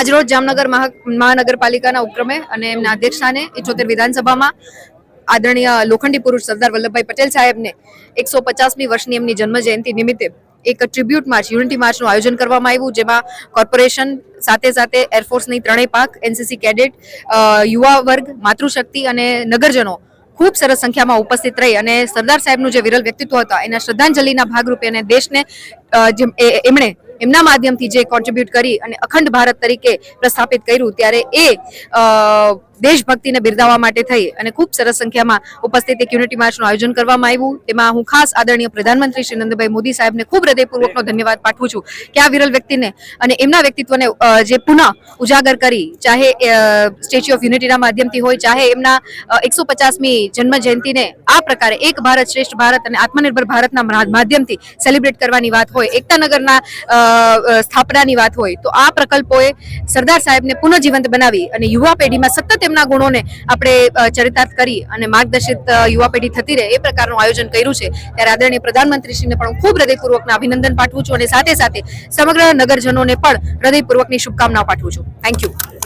આજરોજ જામનગર મહાનગરપાલિકાના ઉપક્રમે અને એમના અધ્યક્ષસ્થાને 78 વિધાનસભામાં આદરણીય લોખંડી પુરુષ સરદાર વલ્લભભાઈ પટેલ સાહેબને 150મી વર્ષની એમની જન્મ જયંતિ નિમિત્તે એક ટ્રિબ્યુટ માર્ચ યુનિટી માર્ચનું આયોજન કરવામાં આવ્યું, જેમાં કોર્પોરેશન સાથે સાથે એરફોર્સની ત્રણેય પાંખ, એનસીસી કેડેટ, યુવા વર્ગ, માતૃશક્તિ અને નગરજનો ખૂબ સરસ સંખ્યામાં ઉપસ્થિત રહી અને સરદાર સાહેબનું જે વિરલ વ્યક્તિત્વ હતા એના શ્રદ્ધાંજલિના ભાગરૂપે અને દેશને એમણે એમના માધ્યમથી જે કોન્ટ્રીબ્યુટ કરી અને અખંડ ભારત તરીકે પ્રસ્થાપિત કર્યું, ત્યારે એ દેશભક્તિને બિરદાવવા માટે થઈ અને ખૂબ સરસ સંખ્યામાં ઉપસ્થિત એક યુનિટી માર્ચનું આયોજન કરવામાં આવ્યું. તેમાં હું ખાસ આદરણીય પ્રધાનમંત્રી શ્રી નરેન્દ્રભાઈ મોદી સાહેબને ખૂબ હૃદયપૂર્વકનો ધન્યવાદ પાઠવું છું કે આ વિરલ વ્યક્તિને અને એમના વ્યક્તિત્વને જે પુનઃ ઉજાગર કરી, ચાહે સ્ટેચ્યુ ઓફ યુનિટીના માધ્યમથી હોય, ચાહે એમના 150મી જન્મ જયંતિને આ પ્રકારે એક ભારત શ્રેષ્ઠ ભારત અને આત્મનિર્ભર ભારતના માધ્યમથી સેલિબ્રેટ કરવાની વાત હોય, એકતાનગરના સ્થાપનાની વાત હોય, તો આ પ્રકલ્પોએ સરદાર સાહેબને પુનઃજીવંત બનાવી અને યુવા પેઢીમાં સતત એમના ગુણોને આપણે ચરિતાર્થ કરી અને માર્ગદર્શિત યુવા પેઢી થતી રહે એ પ્રકારનું આયોજન કર્યું છે. ત્યારે આદરણીય પ્રધાનમંત્રીશ્રીને પણ ખૂબ હૃદયપૂર્વકના અભિનંદન પાઠવું છું અને સાથે સાથે સમગ્ર નગરજનોને પણ હૃદયપૂર્વકની શુભકામનાઓ પાઠવું છું. Thank you.